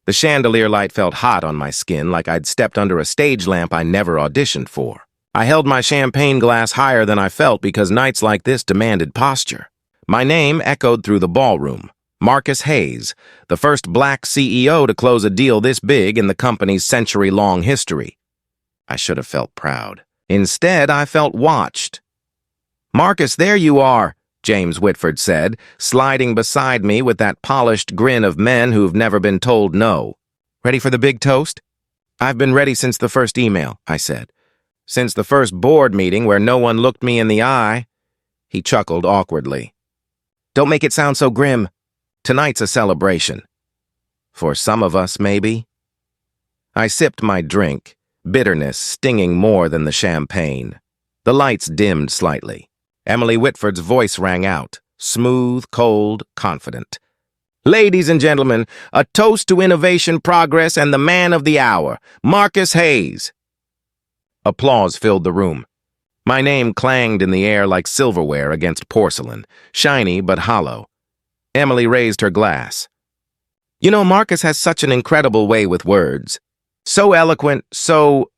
The chandelier light felt hot on my skin like I'd stepped under a stage lamp I never auditioned for. I held my champagne glass higher than I felt because nights like this demanded posture. My name echoed through the ballroom. Marcus Hayes, the first black CEO to close a deal this big in the company's century-long history. I should have felt proud. Instead, I felt watched. "Marcus, there you are," James Whitford said, sliding beside me with that polished grin of men who've never been told no. "Ready for the big toast?" "I've been ready since the first email," I said. "Since the first board meeting where no one looked me in the eye." He chuckled awkwardly. "Don't make it sound so grim. Tonight's a celebration." "For some of us, maybe." I sipped my drink, bitterness stinging more than the champagne. The lights dimmed slightly. Emily Whitford's voice rang out, smooth, cold, confident. "Ladies and gentlemen, a toast to innovation, progress, and the man of the hour, Marcus Hayes." Applause filled the room. My name clanged in the air like silverware against porcelain, shiny but hollow. Emily raised her glass. "You know, Marcus has such an incredible way with words. So eloquent, so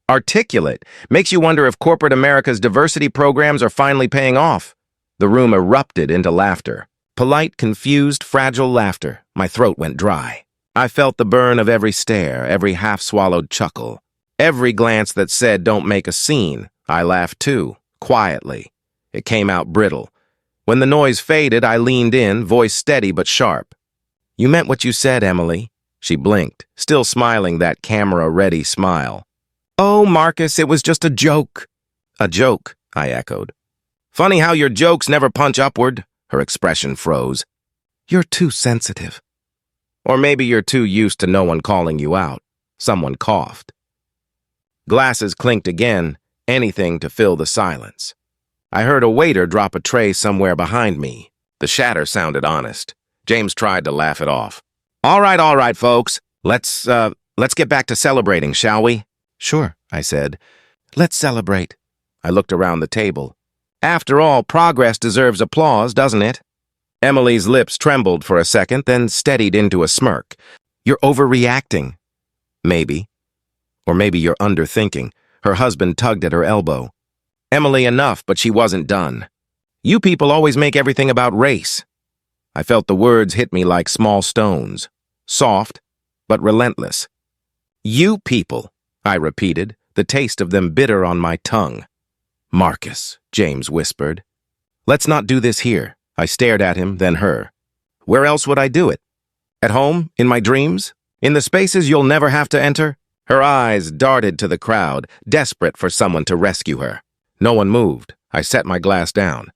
articulate, makes you wonder if corporate America's diversity programs are finally paying off." The room erupted into laughter. Polite, confused, fragile laughter. My throat went dry. I felt the burn of every stare, every half-swallowed chuckle. Every glance that said, "Don't make a scene." I laughed too, quietly. It came out brittle. When the noise faded, I leaned in, voice steady but sharp. "You meant what you said, Emily." She blinked, still smiling that camera-ready smile. "Oh, Marcus, it was just a joke." "A joke," I echoed. "Funny how your jokes never punch upward." Her expression froze. "You're too sensitive." "Or maybe you're too used to no one calling you out." Someone coughed. Glasses clinked again, anything to fill the silence. I heard a waiter drop a tray somewhere behind me. The shatter sounded honest. James tried to laugh it off. All right, folks. Let's get back to celebrating, shall we?" "Sure," I said. "Let's celebrate." I looked around the table. After all, progress deserves applause, doesn't it? Emily's lips trembled for a second, then steadied into a smirk. "You're overreacting." "Maybe. Or maybe you're underthinking." Her husband tugged at her elbow. "Emily, enough," but she wasn't done. "You people always make everything about race." I felt the words hit me like small stones. Soft, but relentless. "You people," I repeated, the taste of them bitter on my tongue. "Marcus," James whispered. "Let's not do this here." I stared at him, then her. "Where else would I do it? At home? In my dreams? In the spaces you'll never have to enter?" Her eyes darted to the crowd, desperate for someone to rescue her. No one moved. I set my glass down.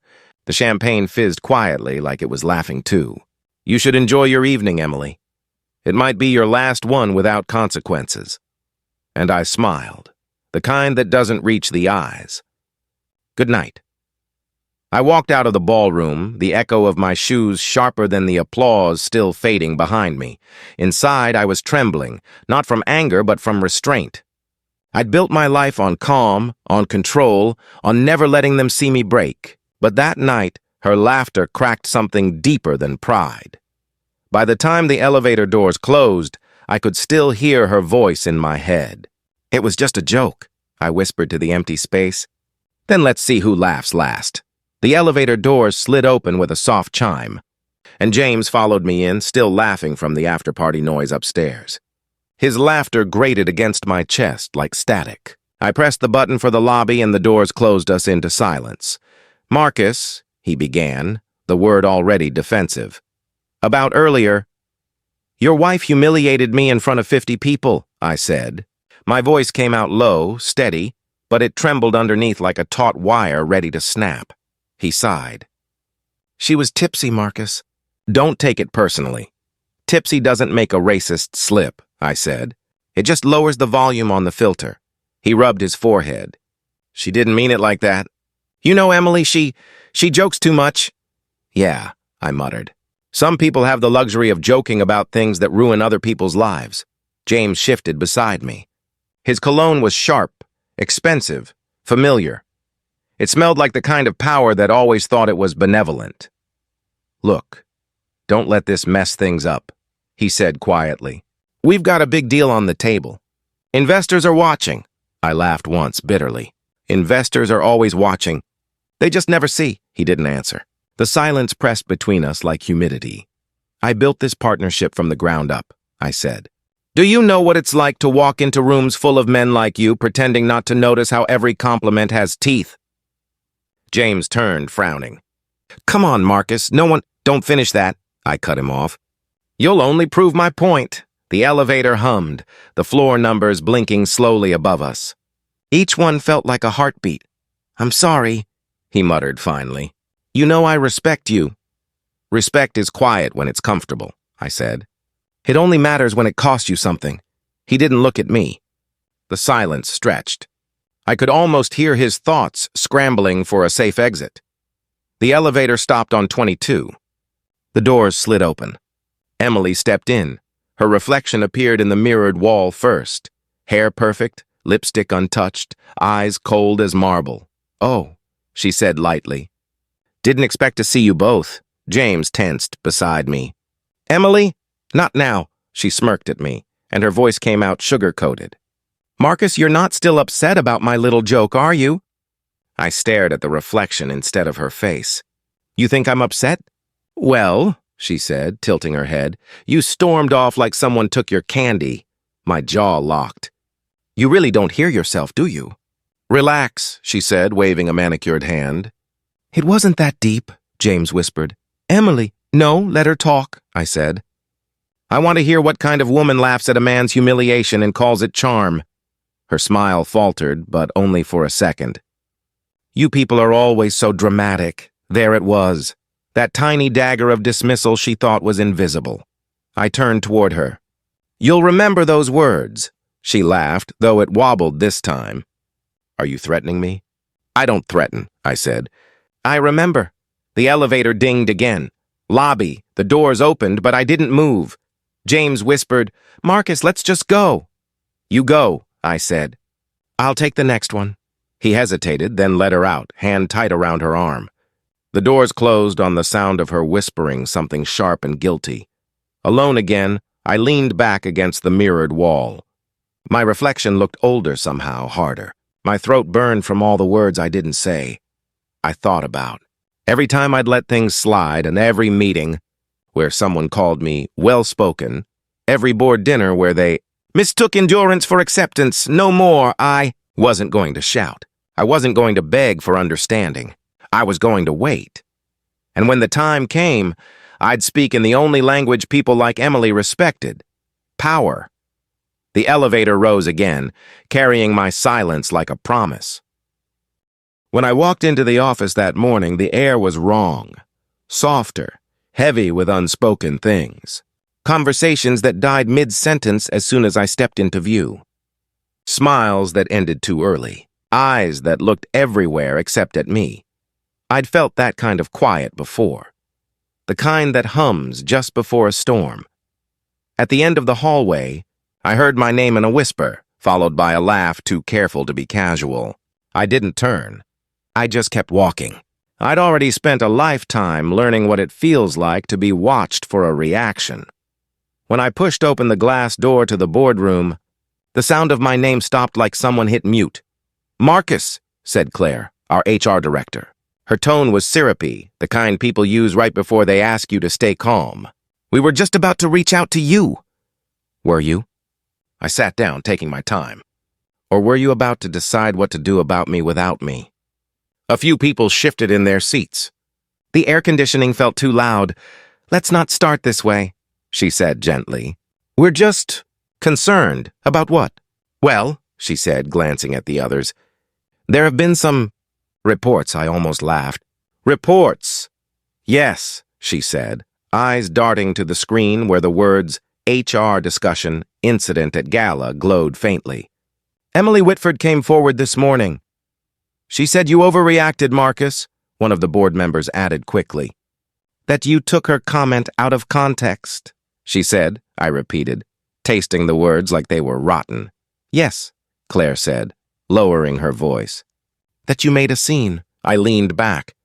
The champagne fizzed quietly like it was laughing too. "You should enjoy your evening, Emily. It might be your last one without consequences." And I smiled, the kind that doesn't reach the eyes. "Good night." I walked out of the ballroom, the echo of my shoes sharper than the applause still fading behind me. Inside, I was trembling, not from anger but from restraint. I'd built my life on calm, on control, on never letting them see me break. But that night, her laughter cracked something deeper than pride. By the time the elevator doors closed, I could still hear her voice in my head. "It was just a joke," I whispered to the empty space. "Then let's see who laughs last." The elevator doors slid open with a soft chime, and James followed me in, still laughing from the after-party noise upstairs. His laughter grated against my chest like static. I pressed the button for the lobby and the doors closed us into silence. "Marcus," he began, the word already defensive. "About earlier." "Your wife humiliated me in front of 50 people, I said. My voice came out low, steady, but it trembled underneath like a taut wire ready to snap. He sighed. "She was tipsy, Marcus." "Don't take it personally. Tipsy doesn't make a racist slip," I said. "It just lowers the volume on the filter." He rubbed his forehead. "She didn't mean it like that. You know, Emily, she jokes too much." "Yeah," I muttered. "Some people have the luxury of joking about things that ruin other people's lives." James shifted beside me. His cologne was sharp, expensive, familiar. It smelled like the kind of power that always thought it was benevolent. "Look, don't let this mess things up," he said quietly. We've got a big deal on the table. Investors are watching. I laughed once bitterly. Investors are always watching. They just never see. He didn't answer. The silence pressed between us like humidity. I built this partnership from the ground up, I said. Do you know what it's like to walk into rooms full of men like you, pretending not to notice how every compliment has teeth? James turned, frowning. Come on, Marcus, don't finish that. I cut him off. You'll only prove my point. The elevator hummed, the floor numbers blinking slowly above us. Each one felt like a heartbeat. I'm sorry, he muttered finally. You know I respect you. Respect is quiet when it's comfortable, I said. It only matters when it costs you something. He didn't look at me. The silence stretched. I could almost hear his thoughts scrambling for a safe exit. The elevator stopped on 22. The doors slid open. Emily stepped in. Her reflection appeared in the mirrored wall first. Hair perfect, lipstick untouched, eyes cold as marble. Oh, she said lightly. Didn't expect to see you both. James tensed beside me. Emily? Not now, she smirked at me, and her voice came out sugar-coated. Marcus, you're not still upset about my little joke, are you? I stared at the reflection instead of her face. You think I'm upset? Well, she said, tilting her head, you stormed off like someone took your candy. My jaw locked. You really don't hear yourself, do you? Relax, she said, waving a manicured hand. It wasn't that deep, James whispered. Emily, no, let her talk, I said. I want to hear what kind of woman laughs at a man's humiliation and calls it charm. Her smile faltered, but only for a second. You people are always so dramatic. There it was. That tiny dagger of dismissal she thought was invisible. I turned toward her. You'll remember those words. She laughed, though it wobbled this time. Are you threatening me? I don't threaten, I said. I remember. The elevator dinged again. Lobby. The doors opened, but I didn't move. James whispered, Marcus, let's just go. You go, I said. I'll take the next one. He hesitated, then led her out, hand tight around her arm. The doors closed on the sound of her whispering something sharp and guilty. Alone again, I leaned back against the mirrored wall. My reflection looked older somehow, harder. My throat burned from all the words I didn't say. I thought about. Every time I'd let things slide, and every meeting where someone called me well-spoken, every board dinner where they mistook endurance for acceptance, no more, I wasn't going to shout. I wasn't going to beg for understanding. I was going to wait. And when the time came, I'd speak in the only language people like Emily respected. Power. The elevator rose again, carrying my silence like a promise. When I walked into the office that morning, the air was wrong. Softer, heavy with unspoken things. Conversations that died mid-sentence as soon as I stepped into view. Smiles that ended too early. Eyes that looked everywhere except at me. I'd felt that kind of quiet before. The kind that hums just before a storm. At the end of the hallway, I heard my name in a whisper, followed by a laugh too careful to be casual. I didn't turn. I just kept walking. I'd already spent a lifetime learning what it feels like to be watched for a reaction. When I pushed open the glass door to the boardroom, the sound of my name stopped like someone hit mute. Marcus, said Claire, our HR director. Her tone was syrupy, the kind people use right before they ask you to stay calm. We were just about to reach out to you. Were you? I sat down, taking my time. Or were you about to decide what to do about me without me? A few people shifted in their seats. The air conditioning felt too loud. Let's not start this way, she said gently. We're just concerned. About what? Well, she said, glancing at the others, there have been some reports. I almost laughed. Reports. Yes, she said, eyes darting to the screen where the words HR discussion, incident at gala glowed faintly. Emily Whitford came forward this morning. She said you overreacted, Marcus, one of the board members added quickly. That you took her comment out of context, she said, I repeated, tasting the words like they were rotten. Yes, Claire said, lowering her voice. That you made a scene. I leaned back.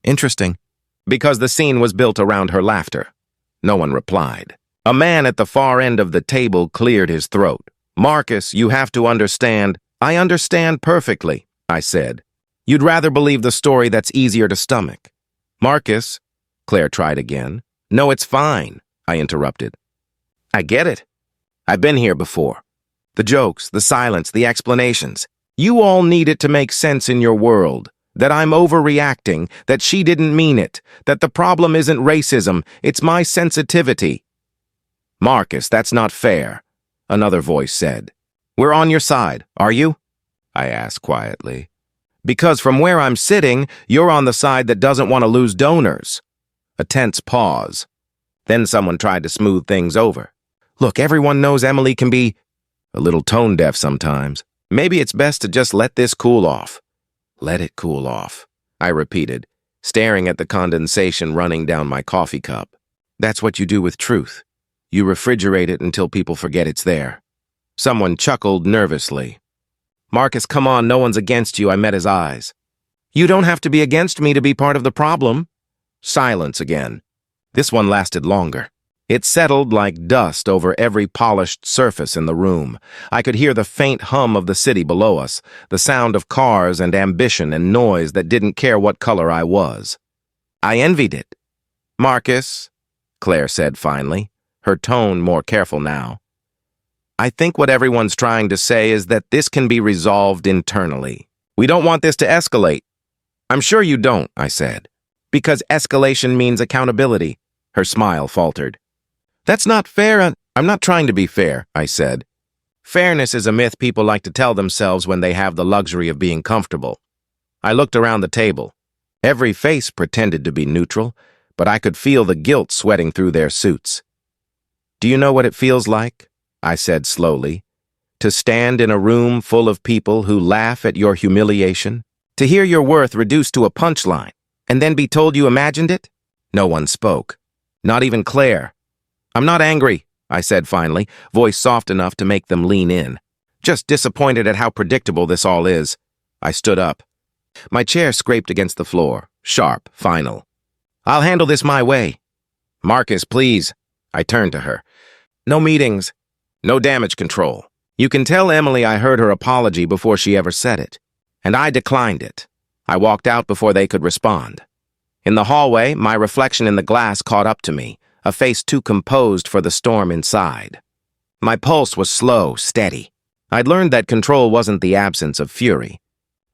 Interesting. Because the scene was built around her laughter. No one replied. A man at the far end of the table cleared his throat. "Marcus, you have to understand." "I understand perfectly," I said. "You'd rather believe the story that's easier to stomach." "Marcus," Claire tried again. "No, it's fine," I interrupted. "I get it. I've been here before. The jokes, the silence, the explanations. You all need it to make sense in your world. That I'm overreacting, that she didn't mean it, that the problem isn't racism, it's my sensitivity." "Marcus, that's not fair," another voice said. "We're on your side, are you?" I asked quietly. "Because from where I'm sitting, you're on the side that doesn't want to lose donors." A tense pause. Then someone tried to smooth things over. "Look, everyone knows Emily can be a little tone-deaf sometimes. Maybe it's best to just let this cool off." "Let it cool off," I repeated, staring at the condensation running down my coffee cup. "That's what you do with truth. You refrigerate it until people forget it's there." Someone chuckled nervously. "Marcus, come on, no one's against you," I met his eyes. "You don't have to be against me to be part of the problem." Silence again. This one lasted longer. It settled like dust over every polished surface in the room. I could hear the faint hum of the city below us, the sound of cars and ambition and noise that didn't care what color I was. I envied it. "Marcus," Claire said finally, her tone more careful now. "I think what everyone's trying to say is that this can be resolved internally. We don't want this to escalate." "I'm sure you don't," I said. "Because escalation means accountability." Her smile faltered. "That's not fair. I'm not trying to be fair," I said. "Fairness is a myth people like to tell themselves when they have the luxury of being comfortable." I looked around the table. Every face pretended to be neutral, but I could feel the guilt sweating through their suits. "Do you know what it feels like?" I said slowly. "To stand in a room full of people who laugh at your humiliation? To hear your worth reduced to a punchline, and then be told you imagined it?" No one spoke. Not even Claire. "I'm not angry," I said finally, voice soft enough to make them lean in. "Just disappointed at how predictable this all is." I stood up. My chair scraped against the floor, sharp, final. "I'll handle this my way." "Marcus, please." I turned to her. "No meetings. No damage control. You can tell Emily I heard her apology before she ever said it. And I declined it." I walked out before they could respond. In the hallway, my reflection in the glass caught up to me, a face too composed for the storm inside. My pulse was slow, steady. I'd learned that control wasn't the absence of fury.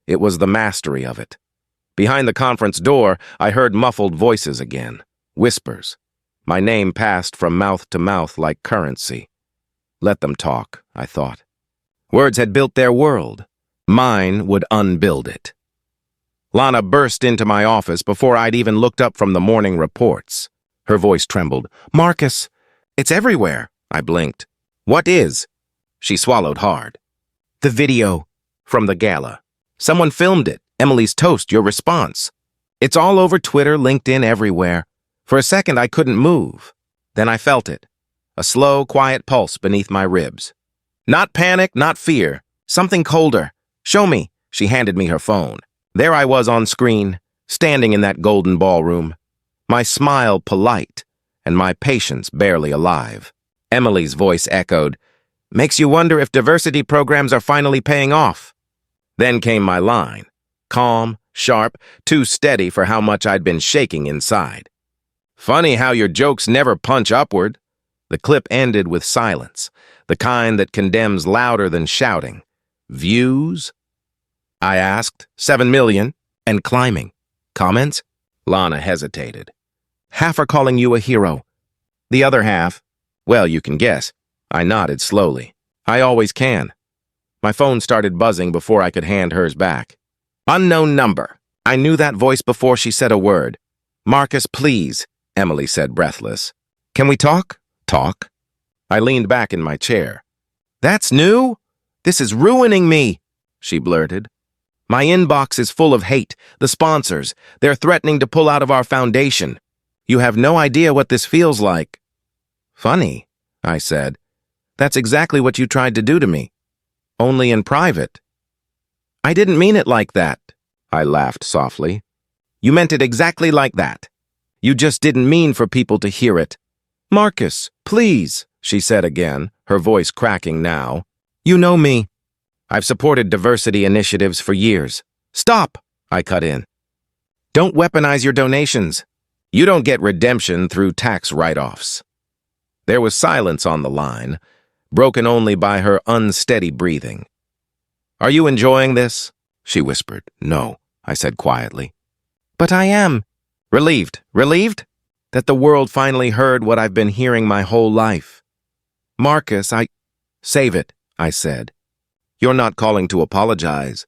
It was the mastery of it. Behind the conference door, I heard muffled voices again, whispers. My name passed from mouth to mouth like currency. Let them talk, I thought. Words had built their world. Mine would unbuild it. Lana burst into my office before I'd even looked up from the morning reports. Her voice trembled. "Marcus, it's everywhere." I blinked. "What is?" She swallowed hard. "The video from the gala. Someone filmed it. Emily's toast, your response. It's all over Twitter, LinkedIn, everywhere. For a second, I couldn't move. Then I felt it. A slow, quiet pulse beneath my ribs. Not panic, not fear. Something colder. "Show me." She handed me her phone. There I was on screen, standing in that golden ballroom. My smile polite, and my patience barely alive. Emily's voice echoed, "Makes you wonder if diversity programs are finally paying off." Then came my line. Calm, sharp, too steady for how much I'd been shaking inside. "Funny how your jokes never punch upward." The clip ended with silence, the kind that condemns louder than shouting. "Views?" I asked. 7 million, and climbing. Comments? Lana hesitated. "Half are calling you a hero. The other half, well, you can guess." I nodded slowly. I always can. My phone started buzzing before I could hand hers back. "Unknown number." I knew that voice before she said a word. "Marcus, please," Emily said, breathless. "Can we talk?" "Talk?" I leaned back in my chair. "That's new? This is ruining me," she blurted. "My inbox is full of hate. The sponsors, they're threatening to pull out of our foundation. You have no idea what this feels like." "Funny," I said. "That's exactly what you tried to do to me. Only in private." "I didn't mean it like that," I laughed softly. "You meant it exactly like that. You just didn't mean for people to hear it. Marcus, please, she said again, her voice cracking now. You know me. I've supported diversity initiatives for years. Stop, I cut in. Don't weaponize your donations. You don't get redemption through tax write-offs. There was silence on the line, broken only by her unsteady breathing. Are you enjoying this? She whispered. No, I said quietly. But I am. Relieved. Relieved? That the world finally heard what I've been hearing my whole life. Marcus, Save it, I said. You're not calling to apologize.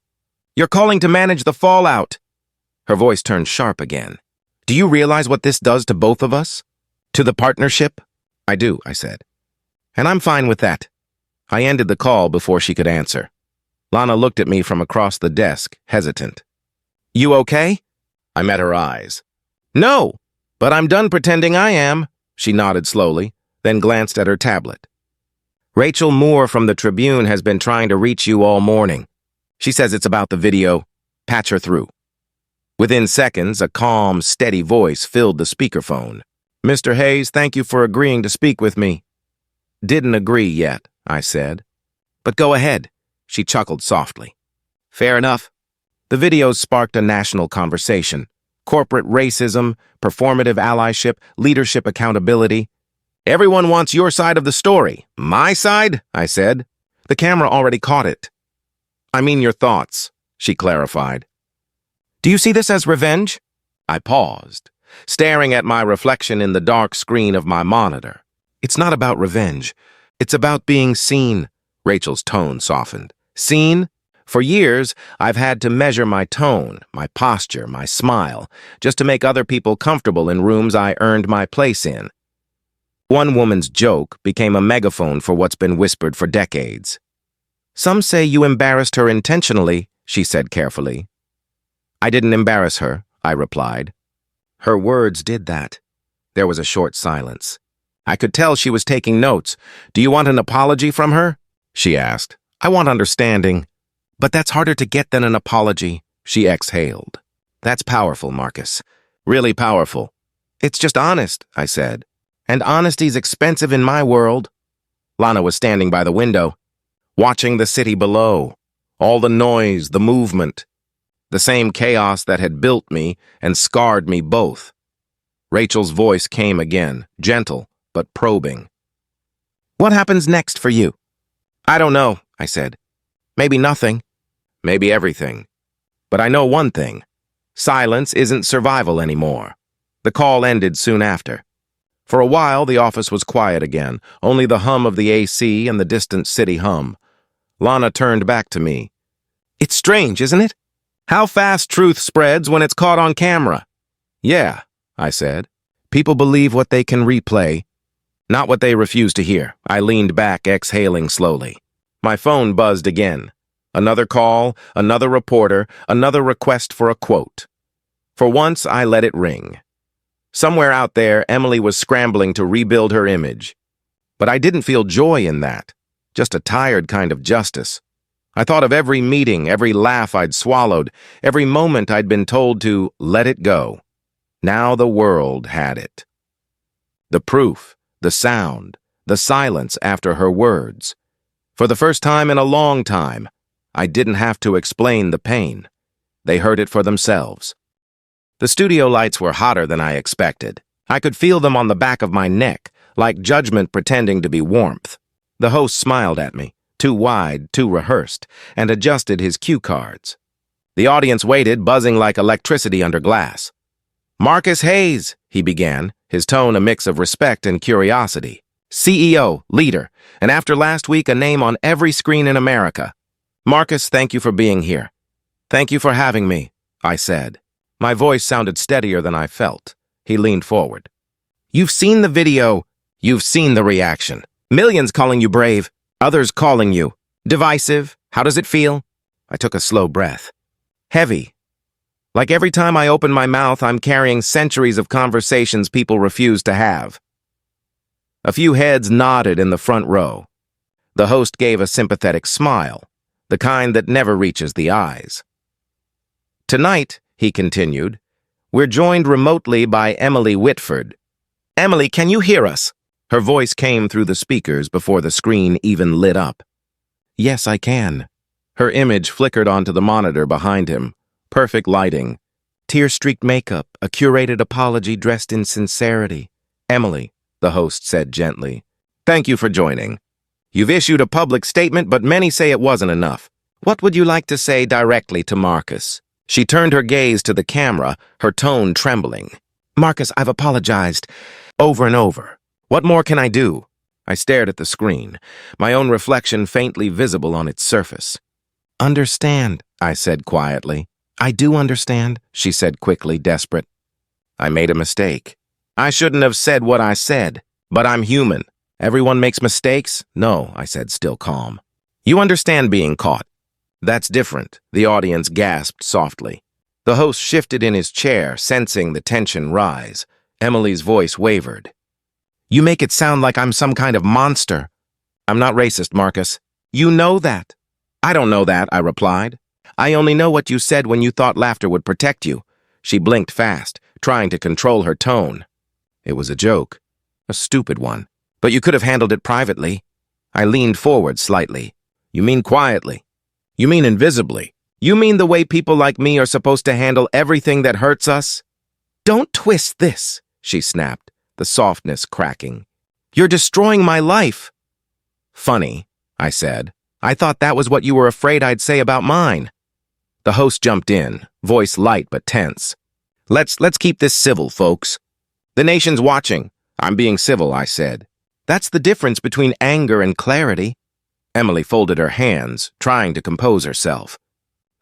You're calling to manage the fallout. Her voice turned sharp again. Do you realize what this does to both of us? To the partnership? I do, I said. And I'm fine with that. I ended the call before she could answer. Lana looked at me from across the desk, hesitant. You okay? I met her eyes. No, but I'm done pretending I am. She nodded slowly, then glanced at her tablet. Rachel Moore from the Tribune has been trying to reach you all morning. She says it's about the video. Patch her through. Within seconds, a calm, steady voice filled the speakerphone. Mr. Hayes, thank you for agreeing to speak with me. Didn't agree yet, I said. But go ahead, she chuckled softly. Fair enough. The videos sparked a national conversation. Corporate racism, performative allyship, leadership accountability. Everyone wants your side of the story. My side? I said. The camera already caught it. I mean your thoughts, she clarified. Do you see this as revenge? I paused, staring at my reflection in the dark screen of my monitor. It's not about revenge. It's about being seen. Rachel's tone softened. Seen? For years, I've had to measure my tone, my posture, my smile, just to make other people comfortable in rooms I earned my place in. One woman's joke became a megaphone for what's been whispered for decades. Some say you embarrassed her intentionally, she said carefully. I didn't embarrass her, I replied. Her words did that. There was a short silence. I could tell she was taking notes. Do you want an apology from her? She asked. I want understanding. But that's harder to get than an apology, she exhaled. That's powerful, Marcus. Really powerful. It's just honest, I said. And honesty's expensive in my world. Lana was standing by the window, watching the city below. All the noise, the movement. The same chaos that had built me and scarred me both. Rachel's voice came again, gentle but probing. What happens next for you? I don't know, I said. Maybe nothing. Maybe everything. But I know one thing. Silence isn't survival anymore. The call ended soon after. For a while, the office was quiet again, only the hum of the AC and the distant city hum. Lana turned back to me. It's strange, isn't it? How fast truth spreads when it's caught on camera. Yeah, I said. People believe what they can replay, not what they refuse to hear. I leaned back, exhaling slowly. My phone buzzed again. Another call, another reporter, another request for a quote. For once, I let it ring. Somewhere out there, Emily was scrambling to rebuild her image. But I didn't feel joy in that, just a tired kind of justice. I thought of every meeting, every laugh I'd swallowed, every moment I'd been told to let it go. Now the world had it. The proof, the sound, the silence after her words. For the first time in a long time, I didn't have to explain the pain. They heard it for themselves. The studio lights were hotter than I expected. I could feel them on the back of my neck, like judgment pretending to be warmth. The host smiled at me, too wide, too rehearsed, and adjusted his cue cards. The audience waited, buzzing like electricity under glass. Marcus Hayes, he began, his tone a mix of respect and curiosity. CEO, leader, and after last week, a name on every screen in America. Marcus, thank you for being here. Thank you for having me, I said. My voice sounded steadier than I felt. He leaned forward. You've seen the video. You've seen the reaction. Millions calling you brave. Others calling you divisive. How does it feel? I took a slow breath. Heavy. Like every time I open my mouth, I'm carrying centuries of conversations people refuse to have. A few heads nodded in the front row. The host gave a sympathetic smile, the kind that never reaches the eyes. Tonight, he continued, we're joined remotely by Emily Whitford. Emily, can you hear us? Her voice came through the speakers before the screen even lit up. Yes, I can. Her image flickered onto the monitor behind him. Perfect lighting. Tear-streaked makeup, a curated apology dressed in sincerity. Emily, the host said gently, thank you for joining. You've issued a public statement, but many say it wasn't enough. What would you like to say directly to Marcus? She turned her gaze to the camera, her tone trembling. Marcus, I've apologized. Over and over. What more can I do? I stared at the screen, my own reflection faintly visible on its surface. Understand, I said quietly. I do understand, she said quickly, desperate. I made a mistake. I shouldn't have said what I said, but I'm human. Everyone makes mistakes? No, I said, still calm. You understand being caught. That's different, the audience gasped softly. The host shifted in his chair, sensing the tension rise. Emily's voice wavered. You make it sound like I'm some kind of monster. I'm not racist, Marcus. You know that. I don't know that, I replied. I only know what you said when you thought laughter would protect you. She blinked fast, trying to control her tone. It was a joke. A stupid one. But you could have handled it privately. I leaned forward slightly. You mean quietly? You mean invisibly? You mean the way people like me are supposed to handle everything that hurts us? Don't twist this, she snapped, the softness cracking. You're destroying my life. Funny, I said. I thought that was what you were afraid I'd say about mine. The host jumped in, voice light but tense. Let's keep this civil, folks. The nation's watching. I'm being civil, I said. That's the difference between anger and clarity. Emily folded her hands, trying to compose herself.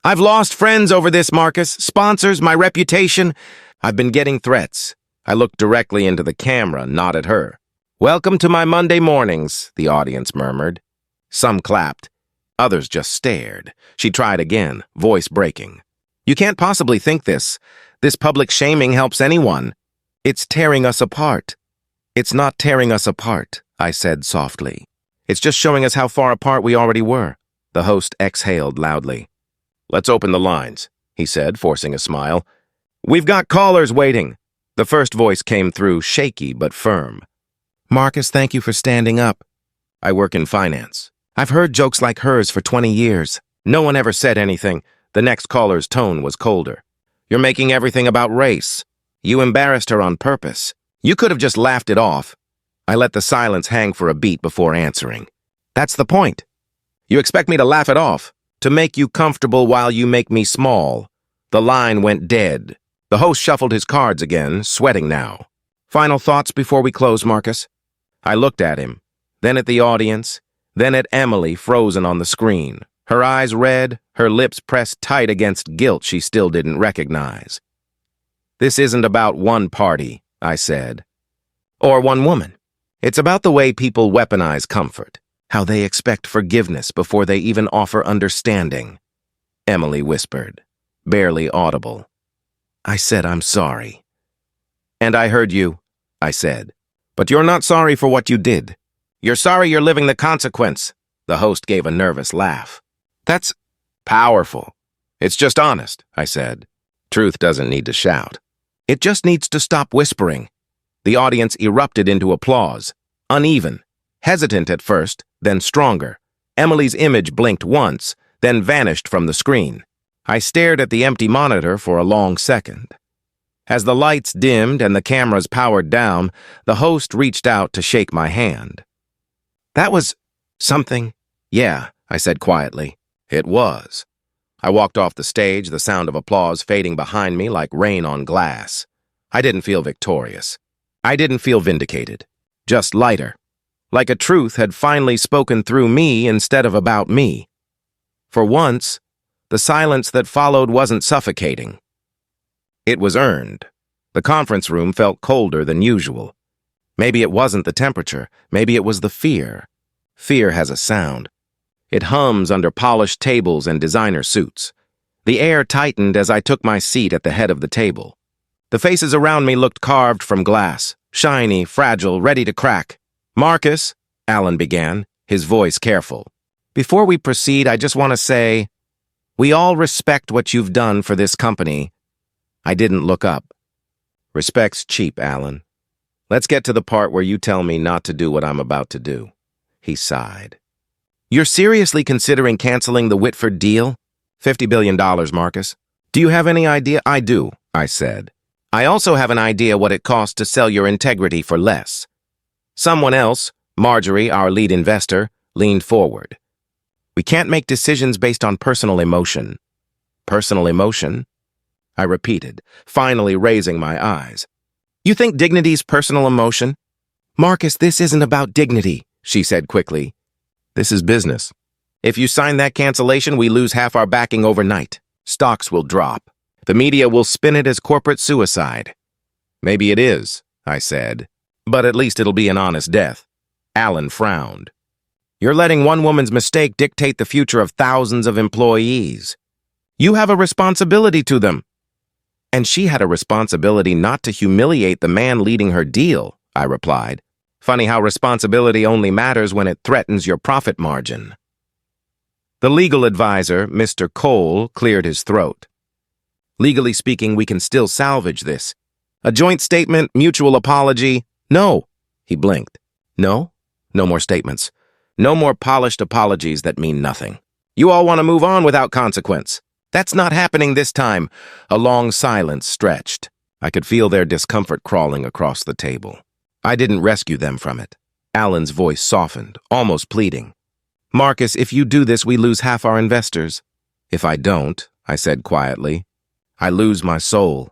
I've lost friends over this, Marcus. Sponsors, my reputation. I've been getting threats. I looked directly into the camera, not at her. Welcome to my Monday mornings, the audience murmured. Some clapped. Others just stared. She tried again, voice breaking. You can't possibly think this. This public shaming helps anyone. It's tearing us apart. It's not tearing us apart, I said softly. It's just showing us how far apart we already were. The host exhaled loudly. Let's open the lines, he said, forcing a smile. We've got callers waiting. The first voice came through, shaky but firm. Marcus, thank you for standing up. I work in finance. I've heard jokes like hers for 20 years. No one ever said anything. The next caller's tone was colder. You're making everything about race. You embarrassed her on purpose. You could have just laughed it off. I let the silence hang for a beat before answering. That's the point. You expect me to laugh it off, to make you comfortable while you make me small. The line went dead. The host shuffled his cards again, sweating now. Final thoughts before we close, Marcus? I looked at him, then at the audience, then at Emily frozen on the screen. Her eyes red, her lips pressed tight against guilt she still didn't recognize. This isn't about one party, I said, or one woman. It's about the way people weaponize comfort, how they expect forgiveness before they even offer understanding. Emily whispered, barely audible. I said I'm sorry. And I heard you, I said. But you're not sorry for what you did. You're sorry you're living the consequence. The host gave a nervous laugh. That's powerful. It's just honest, I said. Truth doesn't need to shout. It just needs to stop whispering. The audience erupted into applause, uneven, hesitant at first, then stronger. Emily's image blinked once, then vanished from the screen. I stared at the empty monitor for a long second. As the lights dimmed and the cameras powered down, the host reached out to shake my hand. That was something. Yeah, I said quietly. It was. I walked off the stage, the sound of applause fading behind me like rain on glass. I didn't feel victorious. I didn't feel vindicated. Just lighter. Like a truth had finally spoken through me instead of about me. For once, the silence that followed wasn't suffocating. It was earned. The conference room felt colder than usual. Maybe it wasn't the temperature. Maybe it was the fear. Fear has a sound. It hums under polished tables and designer suits. The air tightened as I took my seat at the head of the table. The faces around me looked carved from glass, shiny, fragile, ready to crack. Marcus, Alan began, his voice careful. Before we proceed, I just want to say, we all respect what you've done for this company. I didn't look up. Respect's cheap, Alan. Let's get to the part where you tell me not to do what I'm about to do. He sighed. You're seriously considering canceling the Whitford deal? $50 billion, Marcus. Do you have any idea? I do, I said. I also have an idea what it costs to sell your integrity for less. Someone else, Marjorie, our lead investor, leaned forward. We can't make decisions based on personal emotion. Personal emotion? I repeated, finally raising my eyes. You think dignity's personal emotion? Marcus, this isn't about dignity, she said quickly. This is business. If you sign that cancellation, we lose half our backing overnight. Stocks will drop. The media will spin it as corporate suicide. Maybe it is, I said, but at least it'll be an honest death. Alan frowned. You're letting one woman's mistake dictate the future of thousands of employees. You have a responsibility to them. And she had a responsibility not to humiliate the man leading her deal, I replied. Funny how responsibility only matters when it threatens your profit margin. The legal advisor, Mr. Cole, cleared his throat. Legally speaking, we can still salvage this. A joint statement, mutual apology. No, he blinked. No? No more statements. No more polished apologies that mean nothing. You all want to move on without consequence. That's not happening this time. A long silence stretched. I could feel their discomfort crawling across the table. I didn't rescue them from it. Alan's voice softened, almost pleading. Marcus, if you do this, we lose half our investors. If I don't, I said quietly, I lose my soul.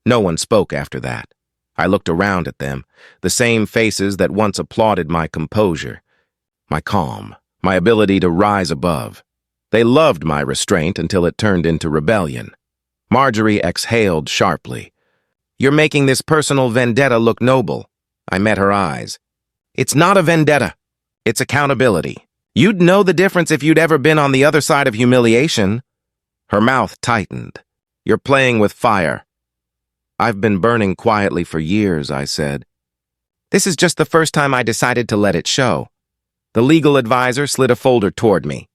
No one spoke after that. I looked around at them, the same faces that once applauded my composure, my calm, my ability to rise above. They loved my restraint until it turned into rebellion. Marjorie exhaled sharply. You're making this personal vendetta look noble. I met her eyes. It's not a vendetta. It's accountability. You'd know the difference if you'd ever been on the other side of humiliation. Her mouth tightened. You're playing with fire. I've been burning quietly for years, I said. This is just the first time I decided to let it show. The legal advisor slid a folder toward me.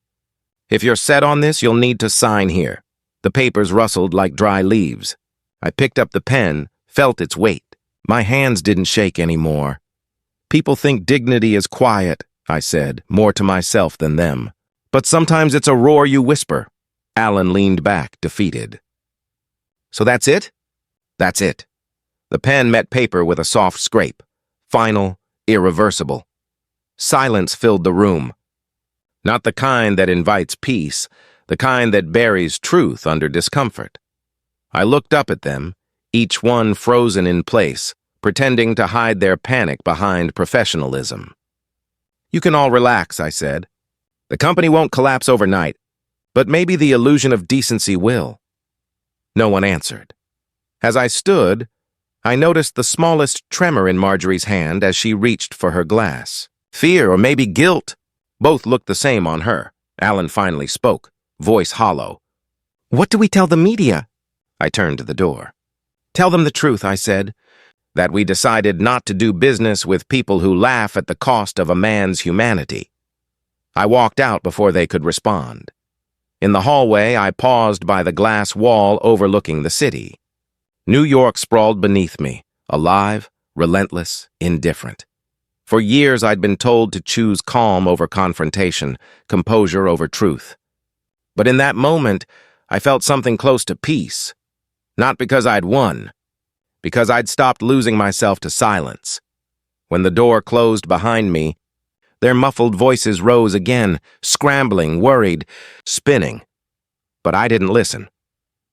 If you're set on this, you'll need to sign here. The papers rustled like dry leaves. I picked up the pen, felt its weight. My hands didn't shake anymore. People think dignity is quiet, I said, more to myself than them. But sometimes it's a roar you whisper. Alan leaned back, defeated. So that's it? That's it. The pen met paper with a soft scrape. Final, irreversible. Silence filled the room. Not the kind that invites peace, the kind that buries truth under discomfort. I looked up at them, each one frozen in place, pretending to hide their panic behind professionalism. You can all relax, I said. The company won't collapse overnight, but maybe the illusion of decency will. No one answered. As I stood, I noticed the smallest tremor in Marjorie's hand as she reached for her glass. Fear or maybe guilt. Both looked the same on her. Alan finally spoke, voice hollow. What do we tell the media? I turned to the door. Tell them the truth, I said, that we decided not to do business with people who laugh at the cost of a man's humanity. I walked out before they could respond. In the hallway, I paused by the glass wall overlooking the city. New York sprawled beneath me, alive, relentless, indifferent. For years, I'd been told to choose calm over confrontation, composure over truth. But in that moment, I felt something close to peace. Not because I'd won, because I'd stopped losing myself to silence. When the door closed behind me, their muffled voices rose again, scrambling, worried, spinning. But I didn't listen.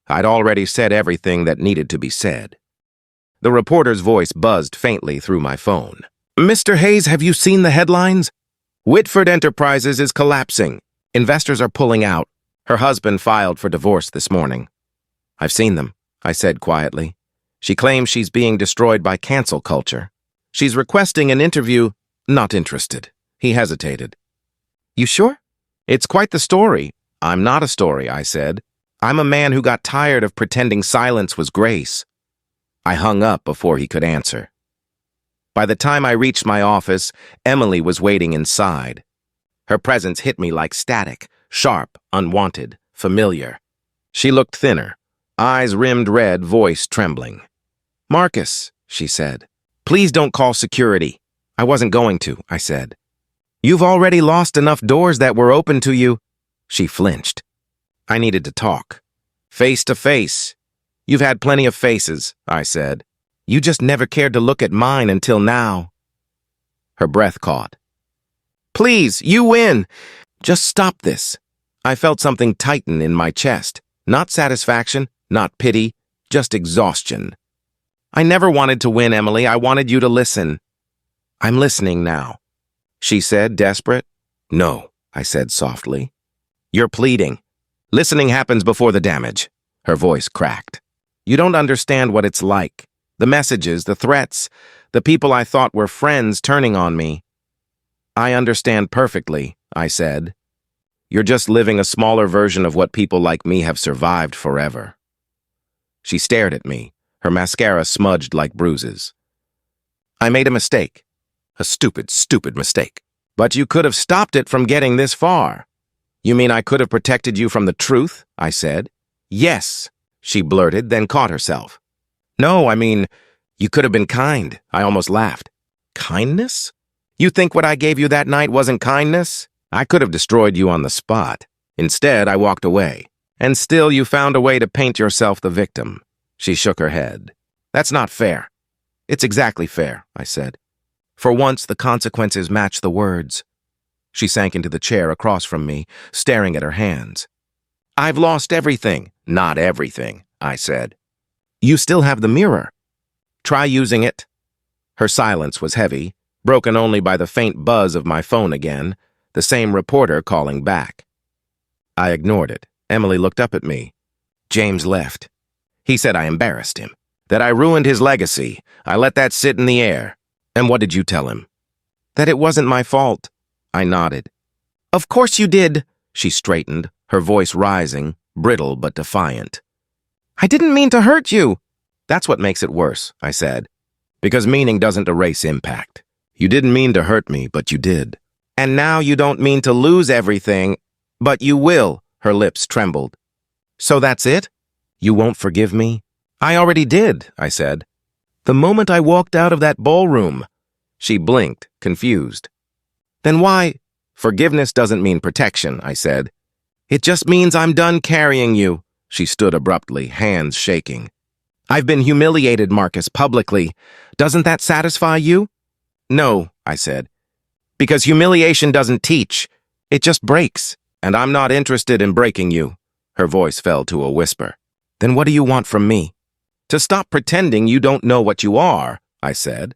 I'd already said everything that needed to be said. The reporter's voice buzzed faintly through my phone. Mr. Hayes, have you seen the headlines? Whitford Enterprises is collapsing. Investors are pulling out. Her husband filed for divorce this morning. I've seen them, I said quietly. She claims she's being destroyed by cancel culture. She's requesting an interview. Not interested. He hesitated. You sure? It's quite the story. I'm not a story, I said. I'm a man who got tired of pretending silence was grace. I hung up before he could answer. By the time I reached my office, Emily was waiting inside. Her presence hit me like static, sharp, unwanted, familiar. She looked thinner, eyes rimmed red, voice trembling. Marcus, she said. Please don't call security. I wasn't going to, I said. You've already lost enough doors that were open to you. She flinched. I needed to talk. Face to face. You've had plenty of faces, I said. You just never cared to look at mine until now. Her breath caught. Please, you win. Just stop this. I felt something tighten in my chest. Not satisfaction, not pity, just exhaustion. I never wanted to win, Emily. I wanted you to listen. I'm listening now, she said, desperate. No, I said softly. You're pleading. Listening happens before the damage. Her voice cracked. You don't understand what it's like. The messages, the threats, the people I thought were friends turning on me. I understand perfectly, I said. You're just living a smaller version of what people like me have survived forever. She stared at me, her mascara smudged like bruises. I made a mistake. A stupid, stupid mistake. But you could have stopped it from getting this far. You mean I could have protected you from the truth? I said. Yes, she blurted, then caught herself. No, I mean, you could have been kind. I almost laughed. Kindness? You think what I gave you that night wasn't kindness? I could have destroyed you on the spot. Instead, I walked away. And still you found a way to paint yourself the victim. She shook her head. That's not fair. It's exactly fair, I said. For once, the consequences match the words. She sank into the chair across from me, staring at her hands. I've lost everything. Not everything, I said. You still have the mirror. Try using it. Her silence was heavy, broken only by the faint buzz of my phone again, the same reporter calling back. I ignored it. Emily looked up at me. James left. He said I embarrassed him, that I ruined his legacy. I let that sit in the air. And what did you tell him? That it wasn't my fault. I nodded. Of course you did, she straightened, her voice rising, brittle but defiant. I didn't mean to hurt you. That's what makes it worse, I said. Because meaning doesn't erase impact. You didn't mean to hurt me, but you did. And now you don't mean to lose everything, but you will, her lips trembled. So that's it? You won't forgive me? I already did, I said. The moment I walked out of that ballroom. She blinked, confused. Then why? Forgiveness doesn't mean protection, I said. It just means I'm done carrying you. She stood abruptly, hands shaking. I've been humiliated, Marcus, publicly. Doesn't that satisfy you? No, I said. Because humiliation doesn't teach. It just breaks. And I'm not interested in breaking you. Her voice fell to a whisper. Then what do you want from me? To stop pretending you don't know what you are, I said.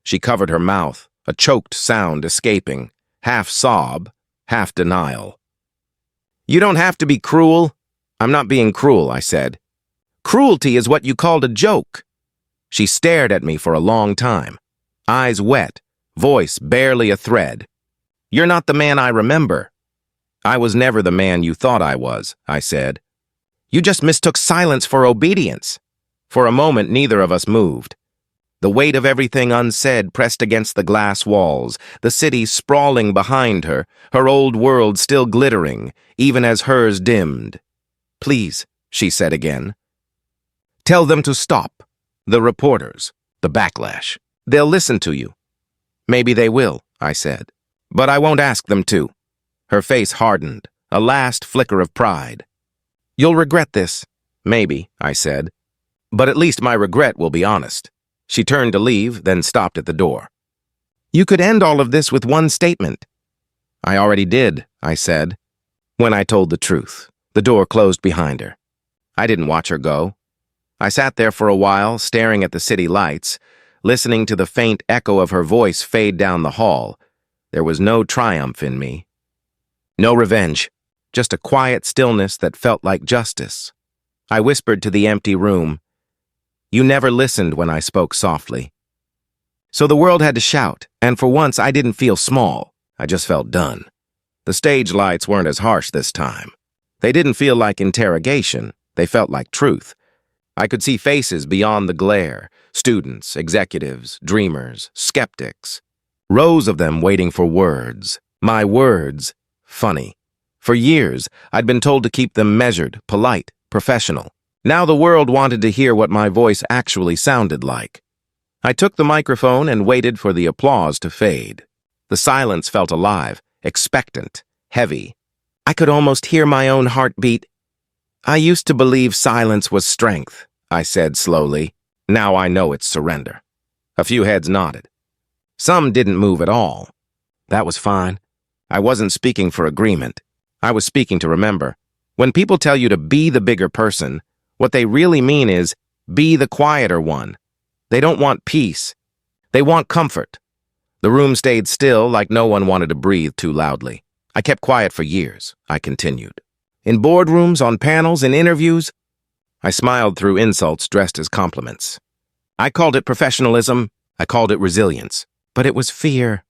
She covered her mouth, a choked sound escaping, half sob, half denial. You don't have to be cruel. I'm not being cruel, I said. Cruelty is what you called a joke. She stared at me for a long time, eyes wet, voice barely a thread. You're not the man I remember. I was never the man you thought I was, I said. You just mistook silence for obedience. For a moment, neither of us moved. The weight of everything unsaid pressed against the glass walls, the city sprawling behind her, her old world still glittering, even as hers dimmed. Please, she said again. Tell them to stop. The reporters, the backlash. They'll listen to you. Maybe they will, I said. But I won't ask them to. Her face hardened, a last flicker of pride. You'll regret this. Maybe, I said. But at least my regret will be honest. She turned to leave, then stopped at the door. You could end all of this with one statement. I already did, I said. When I told the truth, the door closed behind her. I didn't watch her go. I sat there for a while, staring at the city lights, listening to the faint echo of her voice fade down the hall. There was no triumph in me. No revenge, just a quiet stillness that felt like justice. I whispered to the empty room. You never listened when I spoke softly. So the world had to shout, and for once I didn't feel small. I just felt done. The stage lights weren't as harsh this time. They didn't feel like interrogation. They felt like truth. I could see faces beyond the glare, students, executives, dreamers, skeptics. Rows of them waiting for words. My words. Funny. For years, I'd been told to keep them measured, polite, professional. Now the world wanted to hear what my voice actually sounded like. I took the microphone and waited for the applause to fade. The silence felt alive, expectant, heavy. I could almost hear my own heartbeat. I used to believe silence was strength, I said slowly. Now I know it's surrender. A few heads nodded. Some didn't move at all. That was fine. I wasn't speaking for agreement. I was speaking to remember. When people tell you to be the bigger person, what they really mean is be the quieter one. They don't want peace. They want comfort. The room stayed still, like no one wanted to breathe too loudly. I kept quiet for years, I continued. In boardrooms, on panels, in interviews, I smiled through insults dressed as compliments. I called it professionalism. I called it resilience. But it was fear.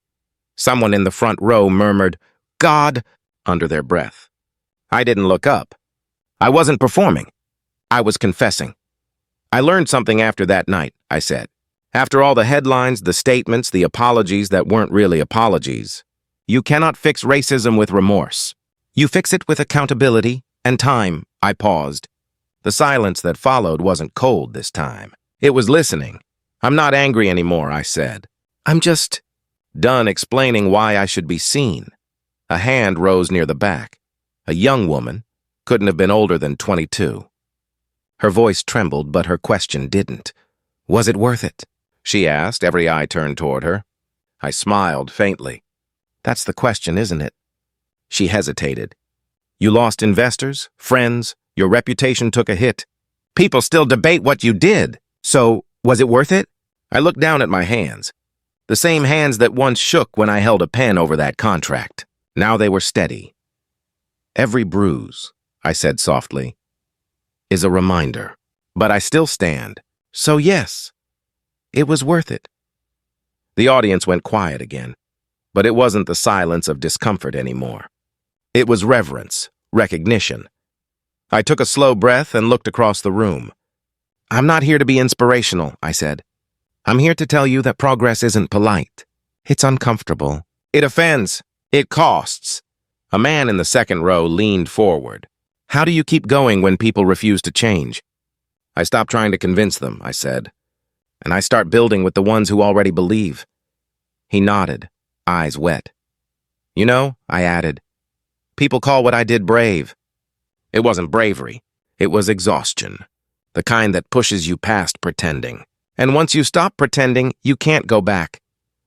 Someone in the front row murmured, "God," under their breath. I didn't look up. I wasn't performing. I was confessing. I learned something after that night, I said. After all the headlines, the statements, the apologies that weren't really apologies, you cannot fix racism with remorse. You fix it with accountability and time. I paused. The silence that followed wasn't cold this time. It was listening. I'm not angry anymore, I said. I'm just done explaining why I should be seen. A hand rose near the back. A young woman, couldn't have been older than 22. Her voice trembled, but her question didn't. Was it worth it? She asked, every eye turned toward her. I smiled faintly. That's the question, isn't it? She hesitated. You lost investors, friends, your reputation took a hit. People still debate what you did. So, was it worth it? I looked down at my hands. The same hands that once shook when I held a pen over that contract. Now they were steady. Every bruise, I said softly, is a reminder. But I still stand. So yes, it was worth it. The audience went quiet again, but it wasn't the silence of discomfort anymore. It was reverence, recognition. I took a slow breath and looked across the room. I'm not here to be inspirational, I said. I'm here to tell you that progress isn't polite. It's uncomfortable. It offends. It costs. A man in the second row leaned forward. How do you keep going when people refuse to change? I stop trying to convince them, I said, and I start building with the ones who already believe. He nodded, eyes wet. You know, I added, people call what I did brave. It wasn't bravery. It was exhaustion, the kind that pushes you past pretending. And once you stop pretending, you can't go back.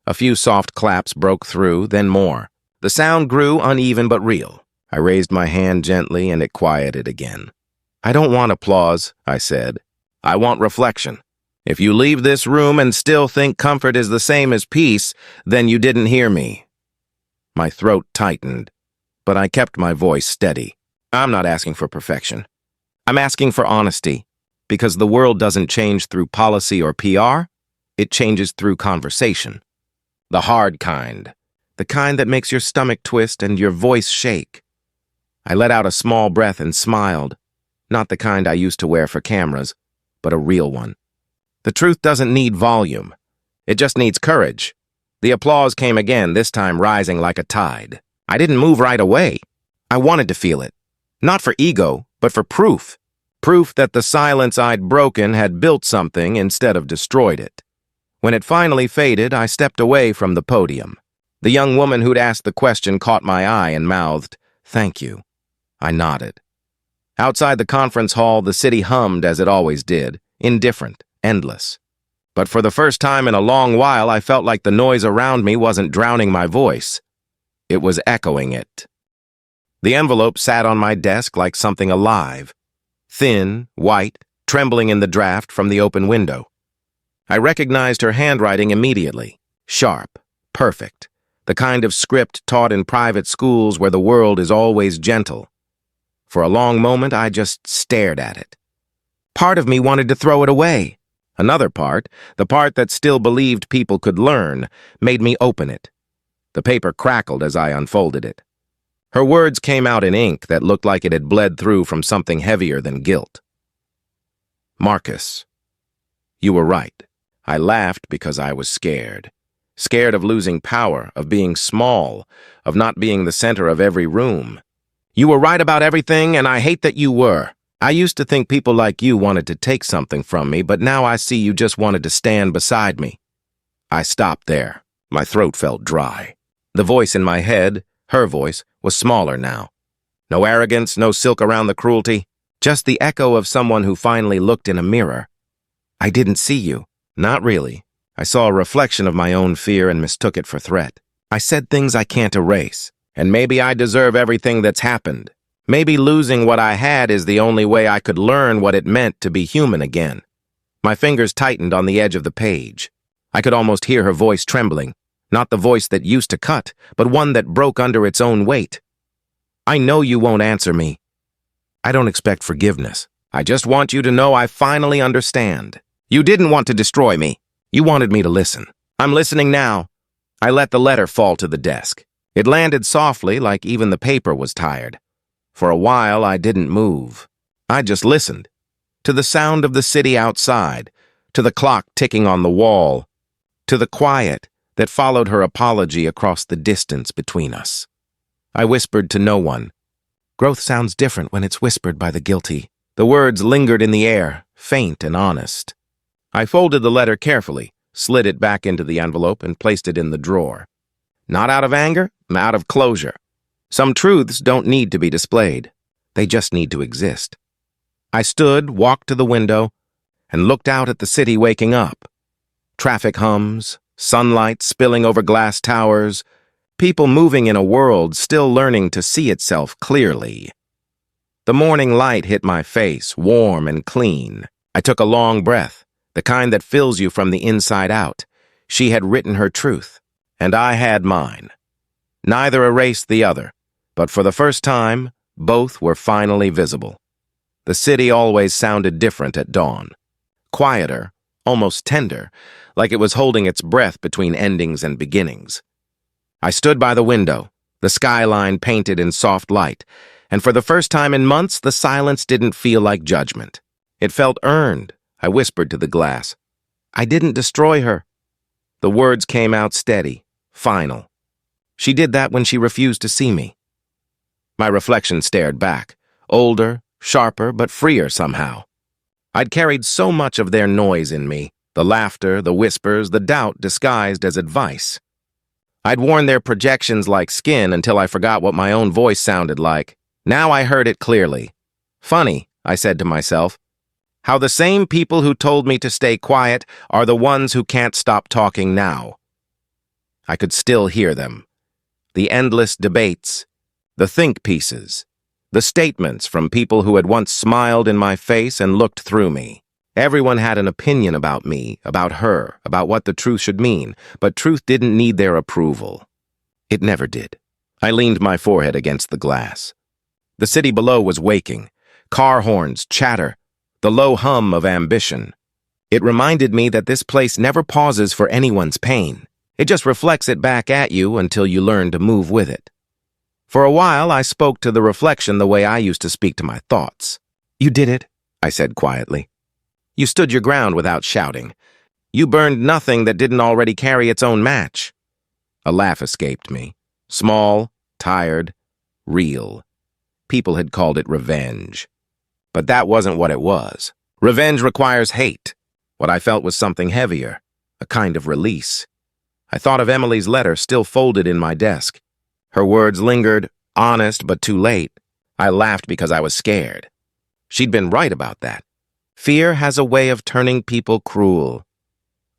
A few soft claps broke through, then more. The sound grew uneven but real. I raised my hand gently and it quieted again. I don't want applause, I said. I want reflection. If you leave this room and still think comfort is the same as peace, then you didn't hear me. My throat tightened, but I kept my voice steady. I'm not asking for perfection. I'm asking for honesty, because the world doesn't change through policy or PR. It changes through conversation. The hard kind. The kind that makes your stomach twist and your voice shake. I let out a small breath and smiled. Not the kind I used to wear for cameras, but a real one. The truth doesn't need volume. It just needs courage. The applause came again, this time rising like a tide. I didn't move right away. I wanted to feel it. Not for ego, but for proof. Proof that the silence I'd broken had built something instead of destroyed it. When it finally faded, I stepped away from the podium. The young woman who'd asked the question caught my eye and mouthed, "Thank you." I nodded. Outside the conference hall, the city hummed as it always did, indifferent, endless. But for the first time in a long while, I felt like the noise around me wasn't drowning my voice. It was echoing it. The envelope sat on my desk like something alive, thin, white, trembling in the draft from the open window. I recognized her handwriting immediately, sharp, perfect, the kind of script taught in private schools where the world is always gentle. For a long moment, I just stared at it. Part of me wanted to throw it away. Another part, the part that still believed people could learn, made me open it. The paper crackled as I unfolded it. Her words came out in ink that looked like it had bled through from something heavier than guilt. Marcus, you were right. I laughed because I was scared. Scared of losing power, of being small, of not being the center of every room. You were right about everything, and I hate that you were. I used to think people like you wanted to take something from me, but now I see you just wanted to stand beside me. I stopped there. My throat felt dry. The voice in my head, her voice, was smaller now. No arrogance, no silk around the cruelty, just the echo of someone who finally looked in a mirror. I didn't see you. Not really. I saw a reflection of my own fear and mistook it for threat. I said things I can't erase, and maybe I deserve everything that's happened. Maybe losing what I had is the only way I could learn what it meant to be human again. My fingers tightened on the edge of the page. I could almost hear her voice trembling, not the voice that used to cut, but one that broke under its own weight. I know you won't answer me. I don't expect forgiveness. I just want you to know I finally understand. You didn't want to destroy me. You wanted me to listen. I'm listening now. I let the letter fall to the desk. It landed softly, like even the paper was tired. For a while, I didn't move. I just listened. To the sound of the city outside, to the clock ticking on the wall, to the quiet that followed her apology across the distance between us. I whispered to no one. Growth sounds different when it's whispered by the guilty. The words lingered in the air, faint and honest. I folded the letter carefully, slid it back into the envelope, and placed it in the drawer. Not out of anger, out of closure. Some truths don't need to be displayed. They just need to exist. I stood, walked to the window, and looked out at the city waking up. Traffic hums, sunlight spilling over glass towers, people moving in a world still learning to see itself clearly. The morning light hit my face, warm and clean. I took a long breath, the kind that fills you from the inside out. She had written her truth, and I had mine. Neither erased the other, but for the first time, both were finally visible. The city always sounded different at dawn. Quieter, almost tender, like it was holding its breath between endings and beginnings. I stood by the window, the skyline painted in soft light, and for the first time in months, the silence didn't feel like judgment. It felt earned. I whispered to the glass. I didn't destroy her. The words came out steady, final. She did that when she refused to see me. My reflection stared back, older, sharper, but freer somehow. I'd carried so much of their noise in me, the laughter, the whispers, the doubt disguised as advice. I'd worn their projections like skin until I forgot what my own voice sounded like. Now I heard it clearly. Funny, I said to myself, how the same people who told me to stay quiet are the ones who can't stop talking now. I could still hear them. The endless debates, the think pieces, the statements from people who had once smiled in my face and looked through me. Everyone had an opinion about me, about her, about what the truth should mean, but truth didn't need their approval. It never did. I leaned my forehead against the glass. The city below was waking. Car horns, chatter, the low hum of ambition. It reminded me that this place never pauses for anyone's pain. It just reflects it back at you until you learn to move with it. For a while, I spoke to the reflection the way I used to speak to my thoughts. You did it, I said quietly. You stood your ground without shouting. You burned nothing that didn't already carry its own match. A laugh escaped me. Small, tired, real. People had called it revenge. But that wasn't what it was. Revenge requires hate. What I felt was something heavier, a kind of release. I thought of Emily's letter still folded in my desk. Her words lingered, honest but too late. I laughed because I was scared. She'd been right about that. Fear has a way of turning people cruel.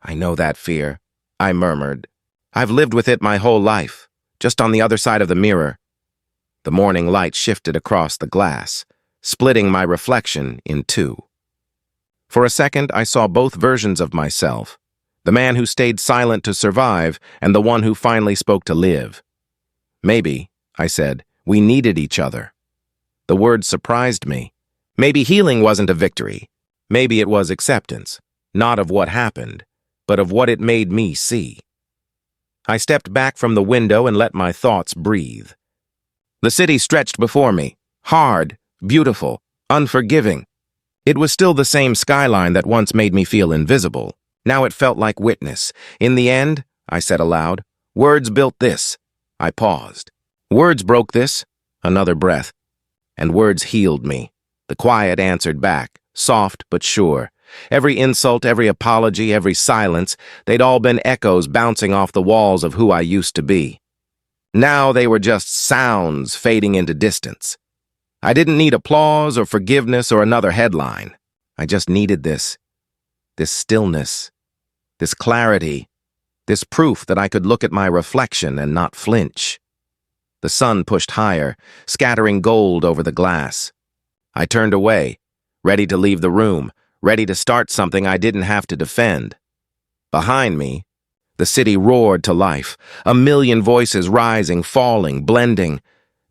I know that fear, I murmured. I've lived with it my whole life, just on the other side of the mirror. The morning light shifted across the glass, splitting my reflection in two. For a second, I saw both versions of myself, the man who stayed silent to survive and the one who finally spoke to live. Maybe, I said, we needed each other. The word surprised me. Maybe healing wasn't a victory. Maybe it was acceptance, not of what happened, but of what it made me see. I stepped back from the window and let my thoughts breathe. The city stretched before me, hard, beautiful, unforgiving. It was still the same skyline that once made me feel invisible. Now it felt like witness. In the end, I said aloud, words built this. I paused. Words broke this, another breath, and words healed me. The quiet answered back, soft but sure. Every insult, every apology, every silence, they'd all been echoes bouncing off the walls of who I used to be. Now they were just sounds fading into distance. I didn't need applause or forgiveness or another headline. I just needed this stillness, this clarity, this proof that I could look at my reflection and not flinch. The sun pushed higher, scattering gold over the glass. I turned away, ready to leave the room, ready to start something I didn't have to defend. Behind me, the city roared to life, a million voices rising, falling, blending.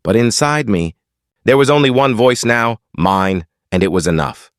But inside me, there was only one voice now, mine, and it was enough.